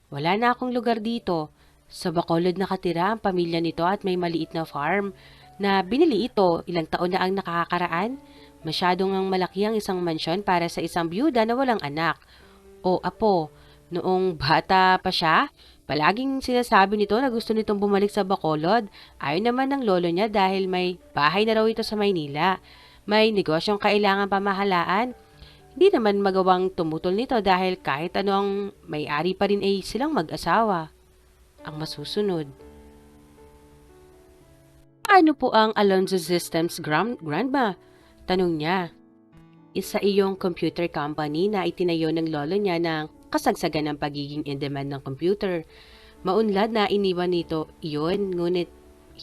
Wala na akong lugar dito. Sa Bacolod nakatira ang pamilya nito at may maliit na farm na binili ito ilang taon na ang nakakaraan. Masyadong ang malaki ang isang mansyon para sa isang byuda na walang anak. O apo, noong bata pa siya, palaging sinasabi nito na gusto nitong bumalik sa Bacolod. Ayaw naman ng lolo niya dahil may bahay na raw ito sa Maynila. May negosyong kailangan pamahalaan. Hindi naman magawang tumutol nito dahil kahit anong may-ari pa rin ay silang mag-asawa. Ang masusunod. Ano po ang Alonzo Systems Grandma? Tanong niya. Isa iyong computer company na itinayo ng lolo niya ng kasagsagan ng pagiging in-demand ng computer. Maunlad na iniwan nito iyon, ngunit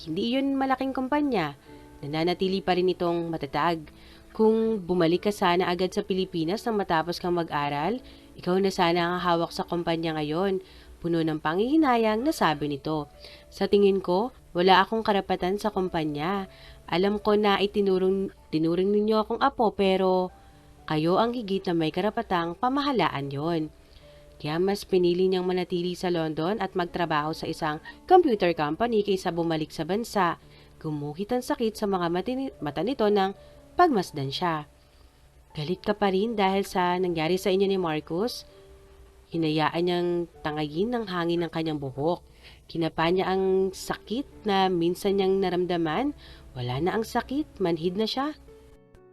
hindi iyon malaking kumpanya. Nananatili pa rin itong matatag. Kung bumalik ka sana agad sa Pilipinas nang matapos kang mag-aral, ikaw na sana ang hawak sa kumpanya ngayon. Puno ng panghihinayang nasabi nito. Sa tingin ko, wala akong karapatan sa kumpanya. Alam ko na tinuring ninyo akong apo pero kayo ang higit na may karapatang pamahalaan yon. Kaya mas pinili niyang manatili sa London at magtrabaho sa isang computer company kaysa bumalik sa bansa. Gumuhit ang sakit sa mga mata nito nang pagmasdan siya. Galit ka pa rin dahil sa nangyari sa inyo ni Marcus? Hinayaan niyang tangayin ng hangin ng kanyang buhok. Kinapa niya ang sakit na minsan niyang naramdaman. Wala na ang sakit, manhid na siya.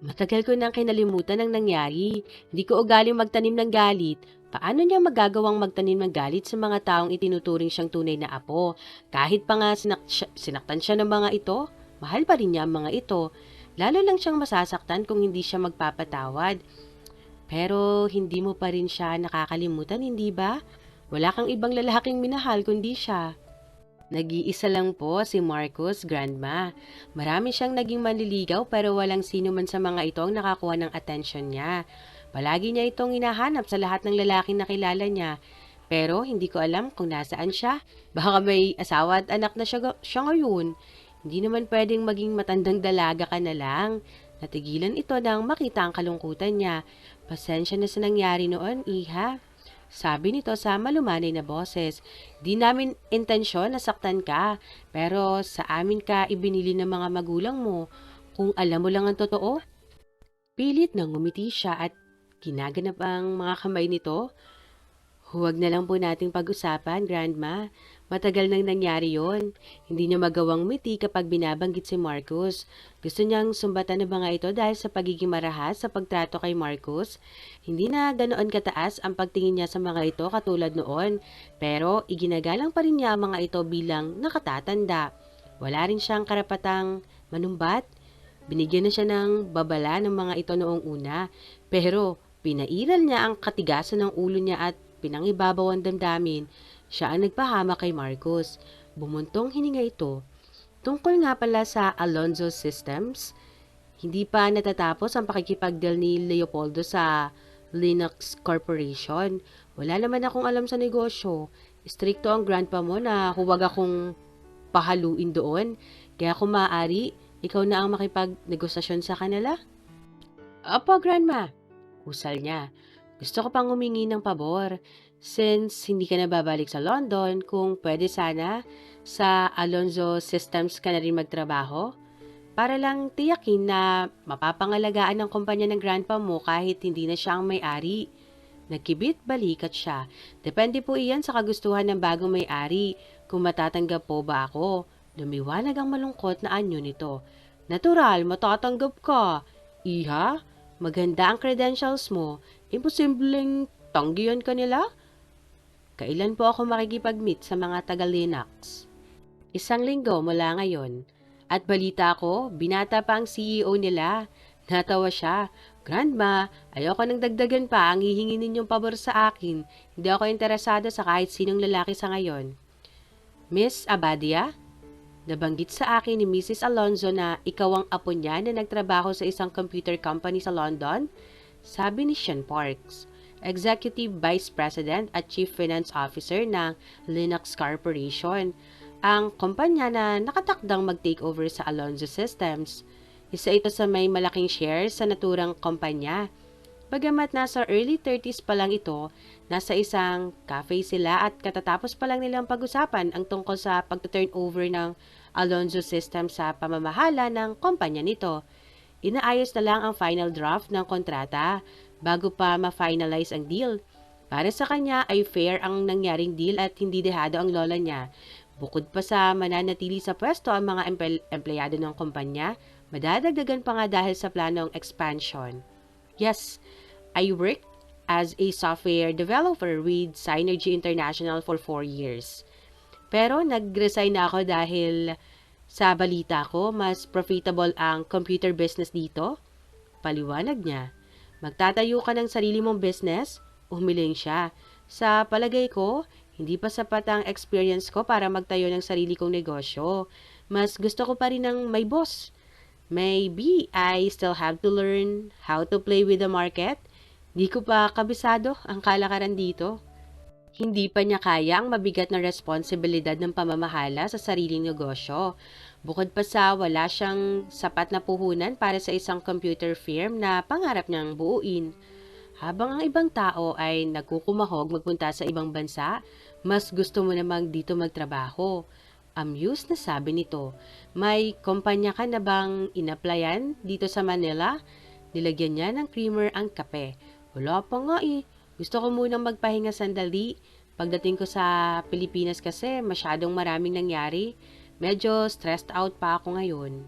Matagal ko nang kinalimutan ang nangyari. Hindi ko ugaling magtanim ng galit. Paano niya magagawang magtanim ng galit sa mga taong itinuturing siyang tunay na apo? Kahit pa nga sinaktan siya ng mga ito, mahal pa rin niya ang mga ito. Lalo lang siyang masasaktan kung hindi siya magpapatawad. Pero hindi mo pa rin siya nakakalimutan, hindi ba? Wala kang ibang lalaking minahal kundi siya. Nag-iisa lang po si Marcus, Grandma. Marami siyang naging manliligaw pero walang sino man sa mga ito ang nakakuha ng atensyon niya. Palagi niya itong hinahanap sa lahat ng lalaking nakilala niya. Pero hindi ko alam kung nasaan siya. Baka may asawa at anak na siya ngayon. Hindi naman pwedeng maging matandang dalaga ka na lang. Natigilan ito nang makita ang kalungkutan niya. Pasensya na sa nangyari noon, iha. Sabi nito sa malumanay na boses. Di namin intensyon na saktan ka, pero sa amin ka ibinili ng mga magulang mo. Kung alam mo lang ang totoo. Pilit nang ngumiti siya at ginaganap ang mga kamay nito. Huwag na lang po nating pag-usapan, Grandma. Matagal nang nangyari yon. Hindi niya magawang ngumiti kapag binabanggit si Marcus. Gusto niyang sumbatan ng mga ito dahil sa pagiging marahas sa pagtrato kay Marcus. Hindi na ganoon kataas ang pagtingin niya sa mga ito katulad noon, pero iginagalang pa rin niya ang mga ito bilang nakatatanda. Wala rin siyang karapatang manumbat. Binigyan na siya ng babala ng mga ito noong una, pero pinairal niya ang katigasan ng ulo niya at pinangibabaw ang damdamin. Siya ang nagpahama kay Marcus. Bumuntong hininga ito. Tungkol nga pala sa Alonzo Systems, hindi pa natatapos ang pakikipagdeal ni Leopoldo sa Linux Corporation. Wala naman akong alam sa negosyo. Stricto ang grandpa mo na huwag akong pahaluin doon. Kaya kung maaari, ikaw na ang makipag-negosasyon sa kanila. Opo, Grandma. Husal niya. Gusto ko pang humingi ng pabor. Since hindi ka na babalik sa London, kung pwede sana sa Alonzo Systems ka na rin magtrabaho, para lang tiyakin na mapapangalagaan ng kumpanya ng grandpa mo kahit hindi na siya ang may-ari. Nagkibit balikat siya. Depende po iyan sa kagustuhan ng bagong may-ari. Kung matatanggap po ba ako? Lumiwanag ang malungkot na anyo nito. Natural, matatanggap ka. Iha, maganda ang credentials mo. Imposibleng tanggihan ka nila? Kailan po ako makikipag-meet sa mga taga-Linux? 1 linggo mula ngayon. At balita ko, binata pa ang CEO nila. Natawa siya. Grandma, ayoko nang dagdagan pa ang hihingi ninyong pabor sa akin. Hindi ako interesado sa kahit sinong lalaki sa ngayon. Miss Abadia, nabanggit sa akin ni Mrs. Alonzo na ikaw ang apo niya na nagtrabaho sa isang computer company sa London? Sabi ni Sean Parks, Executive Vice President at Chief Finance Officer ng Linux Corporation, ang kumpanya na nakatakdang mag-takeover sa Alonzo Systems. Isa ito sa may malaking shares sa naturang kumpanya. Bagamat nasa early 30s pa lang ito, nasa isang cafe sila at katatapos pa lang nilang pag-usapan ang tungkol sa pag-turnover ng Alonzo System sa pamamahala ng kumpanya nito. Inaayos na lang ang final draft ng kontrata bago pa ma-finalize ang deal. Para sa kanya ay fair ang nangyaring deal at hindi dehado ang lola niya. Bukod pa sa mananatili sa pwesto ang mga empleyado ng kumpanya, madadagdagan pa nga dahil sa planong expansion. Yes, I worked as a software developer with Synergy International for 4 years. Pero nag-resign na ako dahil sa balita ko, mas profitable ang computer business dito. Paliwanag niya. Magtatayo ka ng sarili mong business? Umiling siya. Sa palagay ko, hindi pa sapat ang experience ko para magtayo ng sarili kong negosyo. Mas gusto ko pa rin ng may boss. Maybe I still have to learn how to play with the market. Di ko pa kabisado ang kalakaran dito. Hindi pa niya kaya ang mabigat na responsibilidad ng pamamahala sa sariling negosyo. Bukod pa sa wala siyang sapat na puhunan para sa isang computer firm na pangarap niyang buuin. Habang ang ibang tao ay nagkukumahog magpunta sa ibang bansa, mas gusto mo namang dito magtrabaho. Amused na sabi nito, may kumpanya ka na bang inaplayan dito sa Manila? Nilagyan niya ng creamer ang kape. Wala pa nga eh. Gusto ko munang magpahinga sandali. Pagdating ko sa Pilipinas kasi masyadong maraming nangyari. Medyo stressed out pa ako ngayon.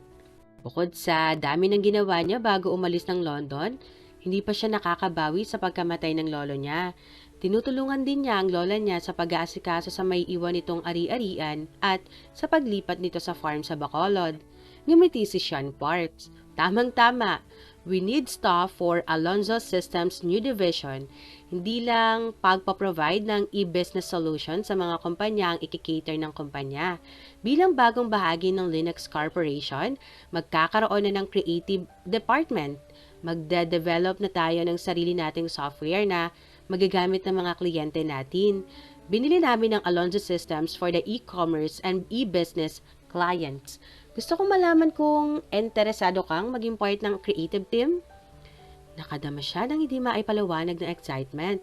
Bukod sa dami ng ginawa niya bago umalis ng London, hindi pa siya nakakabawi sa pagkamatay ng lolo niya. Tinutulungan din niya ang lola niya sa pag-aasikaso sa may iwan nitong ari-arian at sa paglipat nito sa farm sa Bacolod. Ngumiti si Sean Parks. Tamang-tama. We need staff for Alonzo Systems New Division. Hindi lang pagpaprovide ng e-business solution sa mga kumpanya ang ikikater ng kumpanya. Bilang bagong bahagi ng Linux Corporation, magkakaroon na ng creative department. Magde-develop na tayo ng sarili nating software na magagamit ng mga kliyente natin. Binili namin ng Alonzo Systems for the e-commerce and e-business clients. Gusto kong malaman kung interesado kang maging part ng creative team? Nakadama siya ng hindi maipaliwanag ng excitement.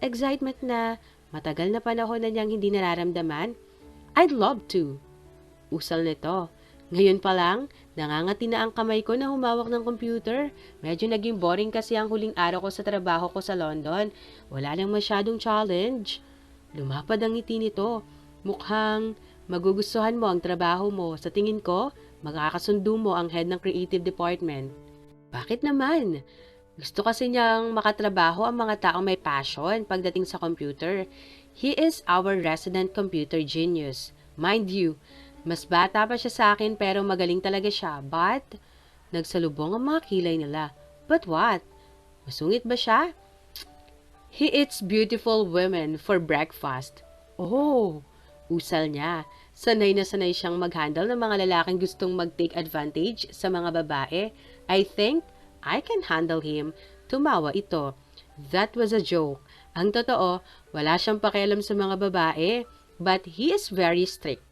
Excitement na matagal na panahon na niyang hindi nararamdaman. I'd love to. Usal nito. Ngayon pa lang, nangangati na ang kamay ko na humawak ng computer. Medyo naging boring kasi ang huling araw ko sa trabaho ko sa London. Wala nang masyadong challenge. Lumapad ang ngiti nito. Mukhang magugustuhan mo ang trabaho mo. Sa tingin ko, makakasundo mo ang head ng creative department. Bakit naman? Gusto kasi niyang makatrabaho ang mga taong may passion pagdating sa computer. He is our resident computer genius. Mind you, mas bata pa siya sa akin pero magaling talaga siya. But, nagsalubong ang mga kilay nila. But what? Masungit ba siya? He eats beautiful women for breakfast. Oh, usal niya. Sanay na sanay siyang mag-handle ng mga lalaking gustong mag-take advantage sa mga babae. I think I can handle him. Tumawa ito. That was a joke. Ang totoo, wala siyang pakialam sa mga babae. But he is very strict.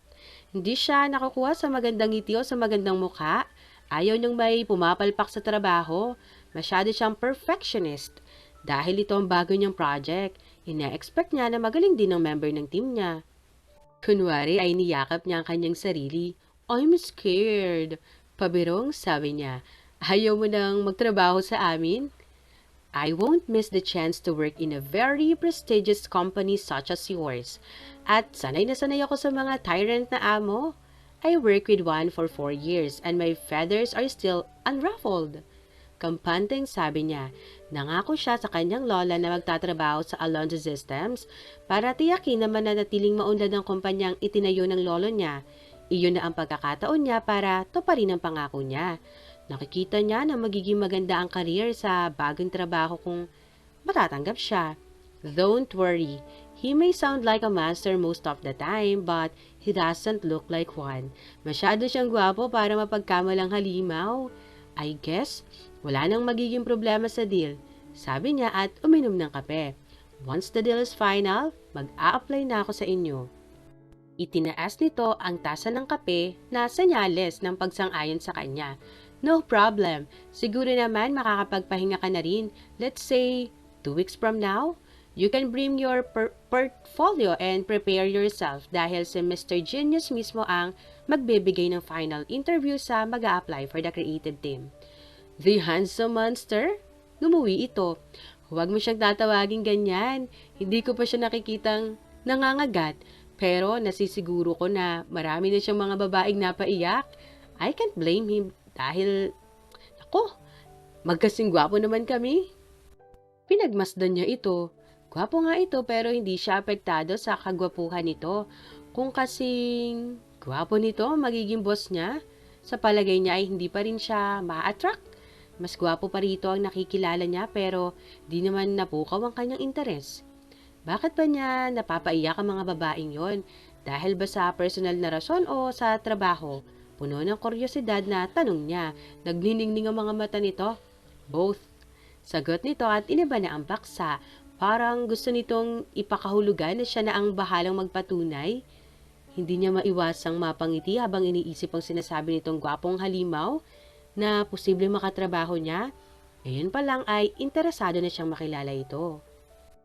Hindi siya nakukuha sa magandang ngiti o sa magandang mukha. Ayaw niyang may pumapalpak sa trabaho. Masyado siyang perfectionist. Dahil ito ang bago niyang project, ina-expect niya na magaling din ang member ng team niya. Kunwari ay niyakap niya ang kanyang sarili. I'm scared. Pabirong sabi niya, ayaw mo nang magtrabaho sa amin? I won't miss the chance to work in a very prestigious company such as yours. At sanay na sanay ako sa mga tyrant na amo. I work with one for 4 years and my feathers are still unruffled. Kampanteng sabi niya, nangako siya sa kanyang lola na magtatrabaho sa Alonzo Systems para tiyakin na mananatiling maunlad ang kumpanyang itinayo ng lolo niya. Iyon na ang pagkakataon niya para tuparin ang pangako niya. Nakikita niya na magiging maganda ang career sa bagong trabaho kung matatanggap siya. Don't worry, he may sound like a master most of the time but he doesn't look like one. Masyado siyang gwapo para mapagkamalang halimaw. I guess, wala nang magiging problema sa deal, sabi niya at uminom ng kape. Once the deal is final, mag-a-apply na ako sa inyo. Itinaas nito ang tasa ng kape na senyales ng pagsang-ayon sa kanya. No problem. Siguro naman makakapagpahinga ka na rin. Let's say, 2 weeks from now, you can bring your portfolio and prepare yourself dahil si Mr. Genius mismo ang magbibigay ng final interview sa mag-a-apply for the creative team. The handsome monster? Lumuwi ito. Huwag mo siyang tatawagin ganyan. Hindi ko pa siya nakikitang nangangagat. Pero nasisiguro ko na marami na siyang mga babaeng napaiyak. I can't blame him dahil, ako, magkasing gwapo naman kami. Pinagmasdan niya ito. Gwapo nga ito pero hindi siya apektado sa kagwapuhan nito. Kung kasing gwapo nito magiging boss niya, sa palagay niya ay hindi pa rin siya ma-attract. Mas gwapo pa rito ang nakikilala niya pero di naman napukaw ang kanyang interes. Bakit ba niya napapaiyak ang mga babaeng yon? Dahil ba sa personal na rason o sa trabaho? Puno ng kuryosidad na tanong niya. Nagniningning ang mga mata nito. Both. Sagot nito at iniba na ang paksa. Parang gusto nitong ipakahulugan na siya na ang bahalang magpatunay. Hindi niya maiwasang mapangiti habang iniisip ang sinasabi nitong gwapong halimaw na posibleng makatrabaho niya. Ngayon pa lang ay interesado na siyang makilala ito.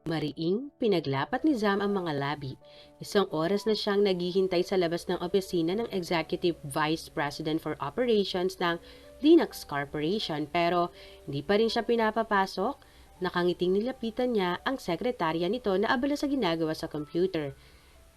Mariing, pinaglapat ni Zam ang mga labi. 1 oras na siyang naghihintay sa labas ng opisina ng Executive Vice President for Operations ng Linux Corporation pero hindi pa rin siya pinapapasok. Nakangiting nilapitan niya ang sekretarya nito na abala sa ginagawa sa computer.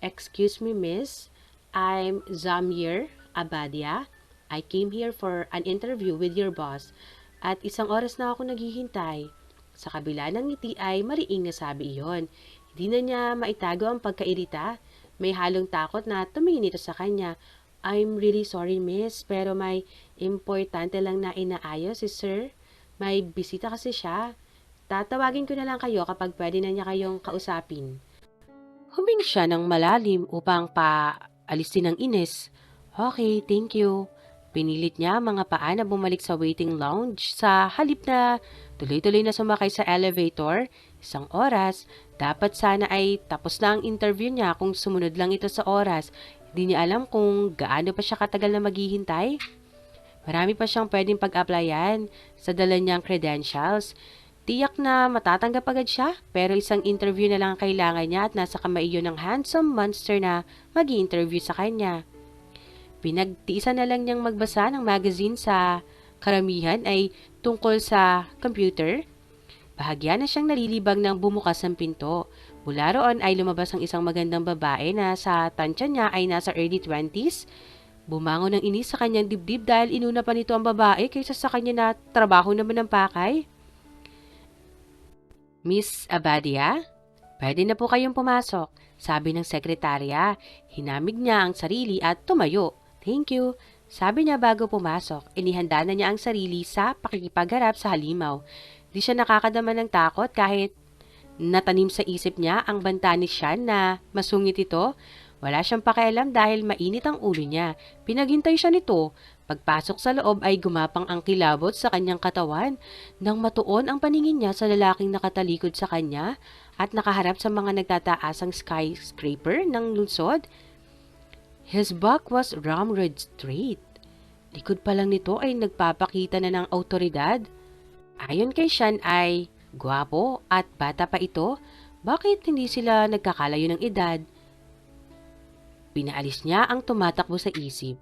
Excuse me, miss. I'm Zamir Abadia. I came here for an interview with your boss at 1 oras na ako naghihintay. Sa kabila ng ngiti ay mariing nasabi iyon. Hindi na niya maitago ang pagkairita. May halong takot na tumingin ito sa kanya. I'm really sorry, miss, pero may importante lang na inaayos si sir. May bisita kasi siya. Tatawagin ko na lang kayo kapag pwede na niya kayong kausapin. Huminga siya ng malalim upang paalisin ang inis. Okay, thank you. Pinilit niya ang mga paa na bumalik sa waiting lounge sa halip na tuloy-tuloy na sumakay sa elevator. 1 oras, dapat sana ay tapos na ang interview niya kung sumunod lang ito sa oras. Hindi niya alam kung gaano pa siya katagal na maghihintay. Marami pa siyang pwedeng pag-applyan sa dala niyang credentials. Tiyak na matatanggap agad siya, pero isang interview na lang ang kailangan niya at nasa kamay iyon ng handsome monster na mag-i-interview sa kanya. Pinagtiisan na lang niyang magbasa ng magazine sa karamihan ay tungkol sa computer. Bahagya na siyang nalilibang nang bumukas ang pinto. Mula roon ay lumabas ang isang magandang babae na sa tansya niya ay nasa early 20s. Bumangon ng inis sa kanyang dibdib dahil inuna pa nito ang babae kaysa sa kanya na trabaho naman ng pakay. Miss Abadia, pwede na po kayong pumasok, sabi ng sekretarya. Hinamig niya ang sarili at tumayo. Thank you, sabi niya bago pumasok. Inihanda na niya ang sarili sa pakikipagharap sa halimaw. Di siya nakakadama ng takot kahit natanim sa isip niya ang banta ni Sean na masungit ito. Wala siyang pakialam dahil mainit ang ulo niya. Pinaghintay siya nito. Pagpasok sa loob ay gumapang ang kilabot sa kanyang katawan nang matuon ang paningin niya sa lalaking nakatalikod sa kanya at nakaharap sa mga nagtataasang skyscraper ng lungsod. His back was ramrod straight. Likod pa lang nito ay nagpapakita na ng autoridad. Ayon kay Sean ay gwapo at bata pa ito. Bakit hindi sila nagkakalayo ng edad? Pinaalis niya ang tumatakbo sa isip.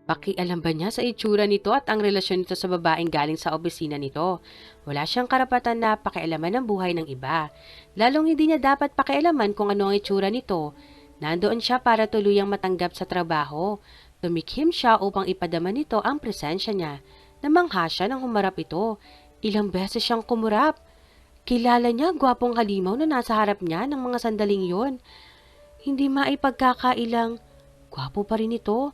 Pakialam ba niya sa itsura nito at ang relasyon nito sa babaeng galing sa opisina nito? Wala siyang karapatan na pakialaman ng buhay ng iba. Lalong hindi niya dapat pakialaman kung ano ang itsura nito. Nandoon siya para tuluyang matanggap sa trabaho. Tumikhim siya upang ipadama nito ang presensya niya. Namangha siya nang humarap ito. Ilang beses siyang kumurap. Kilala niya gwapong halimaw na nasa harap niya ng mga sandaling yon. Hindi maipagkakailang, gwapo pa rin ito.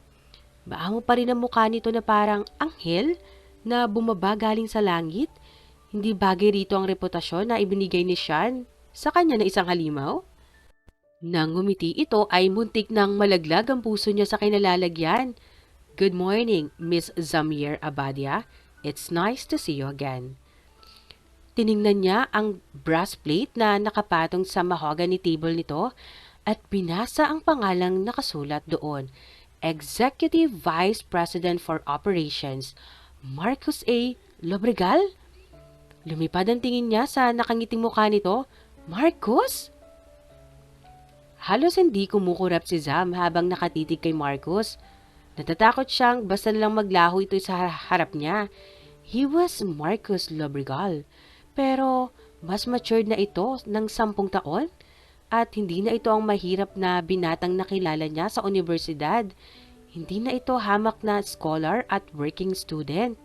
Baango pa rin ang mukha nito na parang anghel na bumaba galing sa langit. Hindi bagay rito ang reputasyon na ibinigay ni Sean sa kanya na isang halimaw. Nang ngumiti ito ay muntik nang malaglag ang puso niya sa kinalalagyan. Good morning, Miss Zamir Abadia. It's nice to see you again. Tiningnan niya ang brass plate na nakapatong sa mahogany table nito at binasa ang pangalang nakasulat doon. Executive Vice President for Operations, Marcus A. Lobregal? Lumipad ang tingin niya sa nakangiting mukha nito. Marcus? Halos hindi kumukurap si Zam habang nakatitig kay Marcus. Natatakot siyang basta lang maglaho ito sa harap niya. He was Marcus Lobregal. Pero mas matured na ito ng 10 taon at hindi na ito ang mahirap na binatang nakilala niya sa universidad. Hindi na ito hamak na scholar at working student.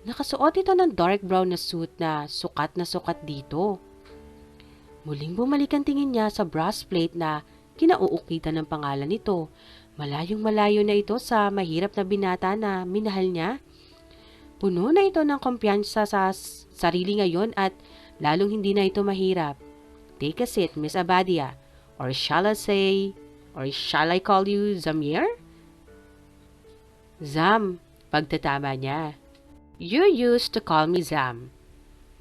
Nakasuot ito ng dark brown na suit na sukat dito. Muling bumalik ang tingin niya sa brass plate na kinauukitan ng pangalan nito. Malayong malayo na ito sa mahirap na binata na minahal niya. Puno na ito ng kumpiyansa sa sarili ngayon at lalong hindi na ito mahirap. Take a seat, Miss Abadia. Or shall I call you Zamir? Zam, pagtatama niya. You used to call me Zam.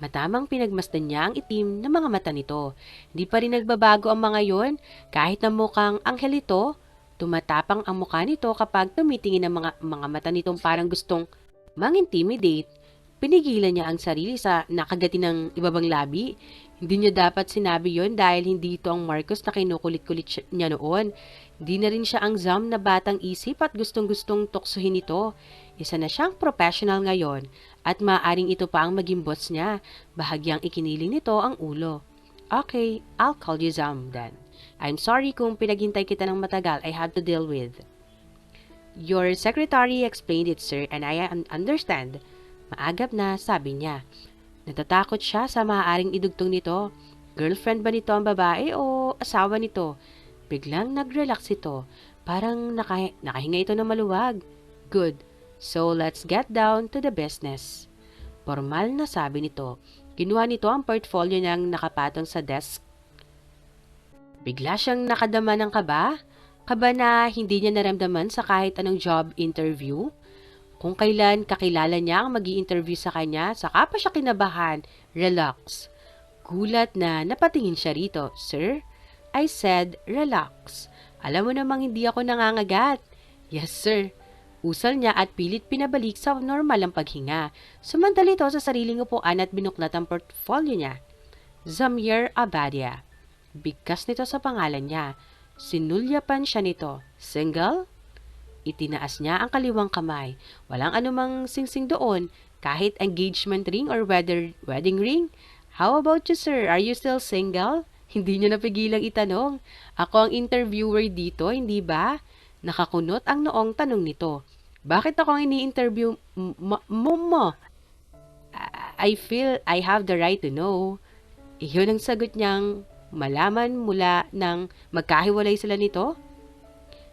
Matamang pinagmasdan niya ang itim ng mga mata nito. Hindi pa rin nagbabago ang mga yon. Kahit na mukhang anghel ito, tumatapang ang mukha nito kapag tumitingin ang mga mata nitong parang gustong mang-intimidate. Pinigilan niya ang sarili sa nakagati ng ibabang labi. Hindi niya dapat sinabi yon dahil hindi ito ang Marcus na kinukulit-kulit niya noon. Hindi na rin siya ang Zam na batang isip at gustong-gustong tuksuhin ito. Isa na siyang professional ngayon at maaaring ito pa ang maging boss niya. Bahagyang ikiniling nito ang ulo. Okay, I'll call you Zam then. I'm sorry kung pinaghintay kita ng matagal. I have to deal with. Your secretary explained it, sir, and I understand. Maagap na sabi niya. Natatakot siya sa maaaring idugtong nito. Girlfriend ba nito ang babae o asawa nito? Biglang nag-relax ito. Parang nakahinga ito ng maluwag. Good. So let's get down to the business. Formal na sabi nito. Kinuha nito ang portfolio niyang nakapatong sa desk. Bigla siyang nakadama ng kaba. Kaba na hindi niya naramdaman sa kahit anong job interview. Kung kailan kakilala niya ang mag-i-interview sa kanya, saka pa siya kinabahan. Relax. Gulat na napatingin siya rito. Sir? I said, relax. Alam mo namang hindi ako nangangagat. Yes, sir. Usal niya at pilit pinabalik sa normal ang paghinga. Sumandali ito sa sariling upuan at binuklat ang portfolio niya. Zamir Abadia. Bigkas nito sa pangalan niya. Sinulyapan siya nito. Single? Itinaas niya ang kaliwang kamay. Walang anumang singsing doon, kahit engagement ring or wedding ring. How about you, sir? Are you still single? Hindi niya napigilang itanong. Ako ang interviewer dito, hindi ba? Nakakunot ang noong tanong nito. Bakit ako ang ini-interview mo? I feel I have the right to know. Iyon ang sagot niyang malaman mula nang magkahiwalay sila nito.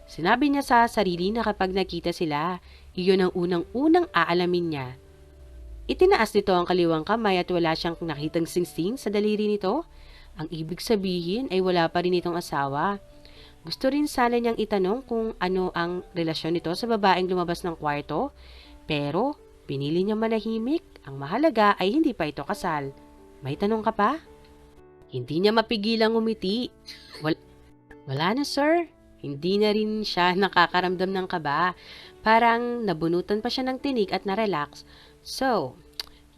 Sinabi niya sa sarili na kapag nakita sila, iyon ang unang-unang aalamin niya. Itinaas nito ang kaliwang kamay at wala siyang nakitang singsing sa daliri nito. Ang ibig sabihin ay wala pa rin itong asawa. Gusto rin sana niyang itanong kung ano ang relasyon nito sa babaeng lumabas ng kwarto, pero pinili niya manahimik. Ang mahalaga ay hindi pa ito kasal. May tanong ka pa? Hindi niya mapigilang umiti. Wala na, sir. Hindi na rin siya nakakaramdam ng kaba. Parang nabunutan pa siya ng tinig at na-relax. So,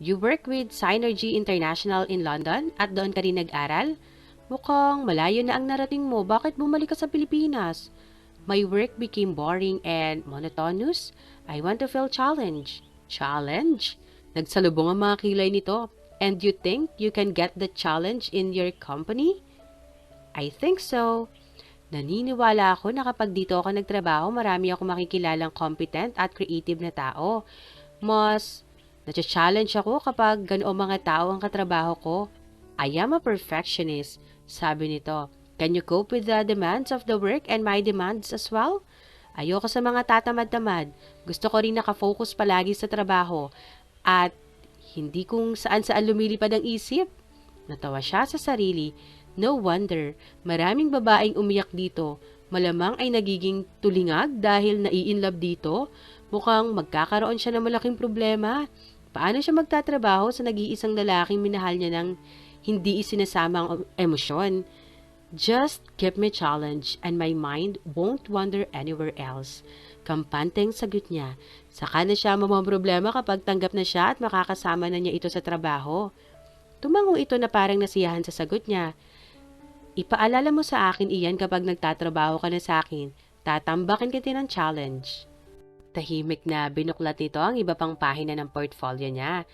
you work with Synergy International in London at doon ka rin nag-aral? Mukhang malayo na ang narating mo. Bakit bumalik ka sa Pilipinas? My work became boring and monotonous. I want to feel challenge. Challenge? Nagsalubong ang mga kilay nito. And you think you can get the challenge in your company? I think so. Naniniwala ako na kapag dito ako nagtrabaho, marami ako makikilalang competent at creative na tao. Mas na-challenge ako kapag ganoong mga tao ang katrabaho ko. I am a perfectionist, sabi nito. Can you cope with the demands of the work and my demands as well? Ayoko sa mga tatamad-tamad. Gusto ko rin nakafocus palagi sa trabaho at hindi kung saan-saan lumilipad ang isip. Natawa siya sa sarili. No wonder, maraming babaeng umiyak dito. Malamang ay nagiging tulingag dahil nai-inlove dito. Mukhang magkakaroon siya ng malaking problema. Paano siya magtatrabaho sa nag-iisang lalaking minahal niya ng hindi isinasama ang emosyon? Just give me challenge and my mind won't wander anywhere else. Kampanteng sagot niya. Saka na siya mamomroblema kapag tanggap na siya at makakasama na niya ito sa trabaho. Tumango ito na parang nasiyahan sa sagot niya. Ipaalala mo sa akin iyan kapag nagtatrabaho ka na sa akin. Tatambakin kita ng challenge. Tahimik na binuklat nito ang iba pang pahina ng portfolio niya.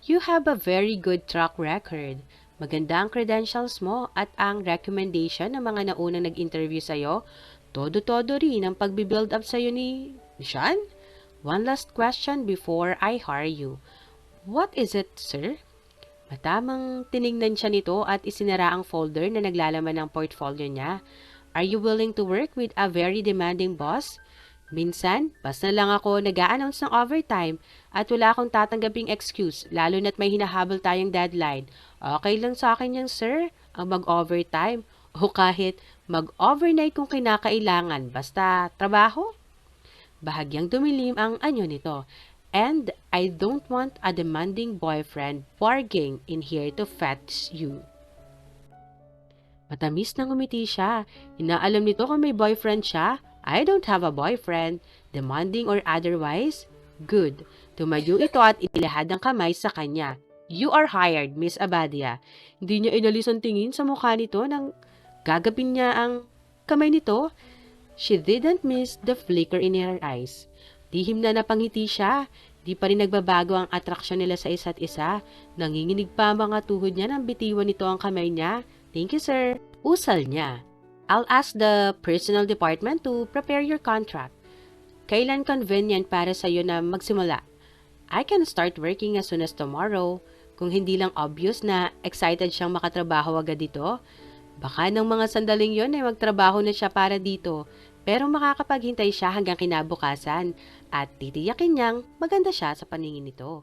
You have a very good track record. Maganda ang credentials mo at ang recommendation ng mga naunang nag-interview sa'yo. Todo-todo rin ang pagbibuild up sa'yo ni Sean. One last question before I hire you. What is it, sir? Matamang tiningnan siya nito at isinara ang folder na naglalaman ng portfolio niya. Are you willing to work with a very demanding boss? Minsan, basta lang ako nag-a-announce ng overtime at wala akong tatanggaping excuse lalo na't may hinahabol tayong deadline. Okay lang sa akin yan, sir, ang mag-overtime o kahit mag-overnight kung kinakailangan basta trabaho. Bahagyang dumilim ang anyo nito. And I don't want a demanding boyfriend barging in here to fetch you. Matamis na ngumiti siya. Inaalam nito kung may boyfriend siya. I don't have a boyfriend, demanding or otherwise. Good. Tumayo ito at inilahad ang kamay sa kanya. You are hired, Miss Abadia. Hindi niya inalis ang tingin sa mukha nito nang gagapin niya ang kamay nito. She didn't miss the flicker in her eyes. Lihim na napangiti siya. Di pa rin nagbabago ang atraksyon nila sa isa't isa. Nanginginig pa ang mga tuhod niya nang bitiwan nito ang kamay niya. Thank you, sir. Usal niya. I'll ask the personal department to prepare your contract. Kailan convenient para sa iyo na magsimula? I can start working as soon as tomorrow. Kung hindi lang obvious na excited siyang makatrabaho agad dito, baka ng mga sandaling yon ay magtrabaho na siya para dito. Pero makakapaghintay siya hanggang kinabukasan at titiyakin niyang maganda siya sa paningin nito.